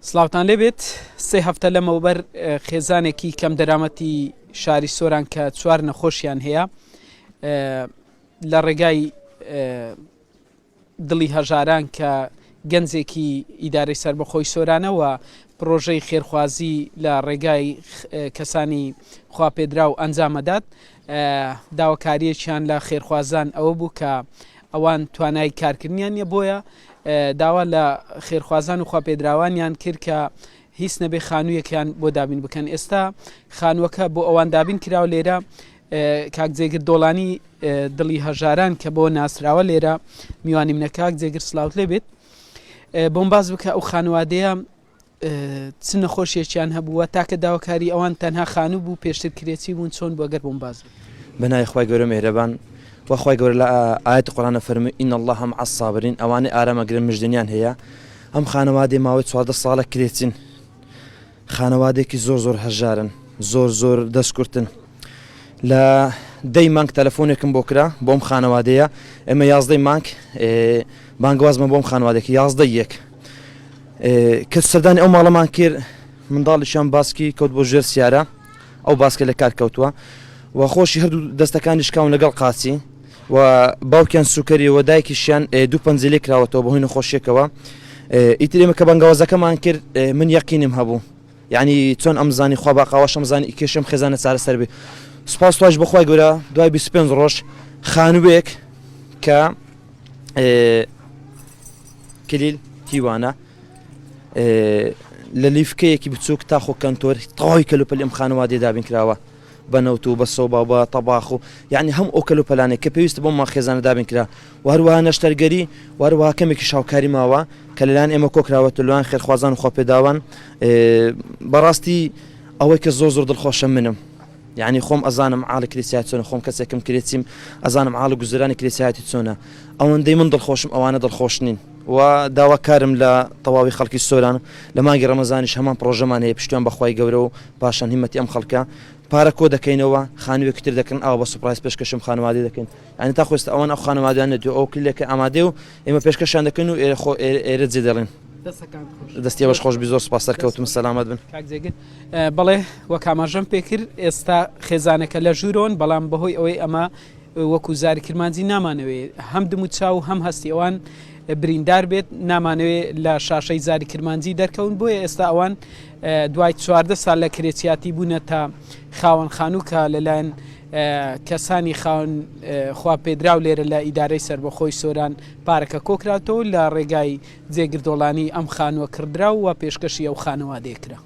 سلااوان لێبێت سێ هەفتە لەمەوبەر خێزانێکی کەم دەرامەتی شاری سۆران کە چوار نەخۆشیان هەیە لە ڕێگای دڵی هەژاران کە گەنجێکی ئیدارەی سەربەخۆی سۆرانەوە پرۆژەی خێرخوازی لە ڕێگای کەسانی خواپێدرا و ئەنجامەدات داواکاریەکیان لە خێرخوازان ئەوە بوو کە ئەوان توانای کارکردنیان نیە بۆیە داوا لە خێرخوازان و خواپێدراوانیان کرد کە هیچ نەبێ خانوویەکیان بۆ دابین بکەن. ئێستا خانووەکە بۆ ئەوان دابین کراوە لێرە کاک جێگر دۆڵانی دڵی هەژاران کە بۆ ناسراوە لێرە میوانی منە کاک جێگر سلااوت لێبێت بۆم باز بکە ئەو خانوادەیە چ نەخۆشیەکیان هەبووە تاکە داواکاری ئەوان تەنها خانوو بوو پێشتر کرێتی بوون چۆن بۆ گەر بۆم باز بەنای خوای گەورە مێهرەبان وخوای گەورە لە ئاەتی قورئانە فەرمووی ئین الله مع الصابرین ئەوانەی ئارامەگرن مژدەنیان هەیە ئەم خانەوادەی ماوەی 14 ساڵە کرێچین خانەوادێکی زۆر هەژارن زۆر دەستکورتن لە دەی مانگ تەلەفۆنێکم بۆ کرا بۆم خانەوادەیە ئێمە 11 مانگ بانگوازمە بۆم خانەوادێکی 11 کە سەردانی ئەو ماڵەمان کرد منداڵیشیان باسکی کەوت بۆ ژێر سیارە ئەو باسکە لە کار کەوتووە و خۆشی هەردوو دەستەکانی شکاون لەگەڵ قاچی و باوکیان سوکەری و دایکیشیان دوو پەنجەلێ کراوەتەوە بە هۆی نەخۆشیەکەوە ئیتر ئێمە کە بەنگاوازەکەمان کرد من یەقینیم هەبوو یعنی چۆن ئەمزانی خوا باقاوەش ئەمزانی کێشم خێزانە چارەسەر بێ سوپاس توش بەخوای گەورە دوای 25 ڕۆژ خانووێک کە کلیل تیوانە لە لیفکەیەکی بچووک تاخۆ کەنتۆر تەواوی کەلوپەلی ئەم خانەوادەی دابین کراوە بەنەوت و بە سۆبا بە تەباخ و یعنی هەم ئەو کەلوپەلانێک کە پێویستە بۆ خێزانە دابین کرا و هەروەها نەشتەرگەری و هەروەها کەمێکی شاوکاری ماوە کە لەلایەن ئێمە کۆکراوەتە لەوان خێرخوازان و خواپێداوان بەڕاستی ئەوەی کە زۆر دڵخۆشە منم یعنی خۆم ئەزانم عاڵی کلیسایەتی چۆنە خۆم کەسێکم کرێچیم ئەزانم عاڵ و گوزەرانی کلیسایەتی چۆنە ئەوەندەی من دڵخۆشم ئەوانە دڵخۆش نین و داواکارم لە تەواوی خەڵکی سۆران لە مانگی ڕەمەزانیش هەمان پرۆژەمان هەیە پشتیان بەخوای گەورە و پاشان هیمەتی ئەم خەڵکە پارە کۆ دەکەینەوە خانوویەکی تر دەکەن ئەوە بە سوپرایز پێشکەشم خانوادەی دەکەن یعنی تا خۆست ئەوان ئەو خانوادیان نەدوێ ئەو کلیلەکە ئامادێ و ئێمە پێشکەشیان دەکەن و ئێرە جێ دەڵێن دەستی بەش خۆش بی زۆر سوپاس سەرکەوتم سەلامەت بن بەڵێ وە کاماژەم پێکرد ئێستا خێزانەکە لە ژوورۆن بەڵام بەهۆی ئەوەی ئەمە وەکو زاری کرمانجی نامانەوێ هەم دم و چاو هەم هەستی ئەوان بریندار بێت نامانەوێت لە شاشەی زاری کرمانجی دەرکەون بۆیە ئێستا ئەوان دوای 14 ساڵ لە کرێتیاتی بوونە تا خاوەن خانووکە لەلایەن کەسانی خاوەن خواپێدراو لێرە لە ئیدارەی سەربەخۆی سۆران پارەکە کۆکراتەوە لە ڕێگای جێگر دۆڵانی ئەم خانووە کردرا و پێشکەشی ئەو خانەوادەیە کرا.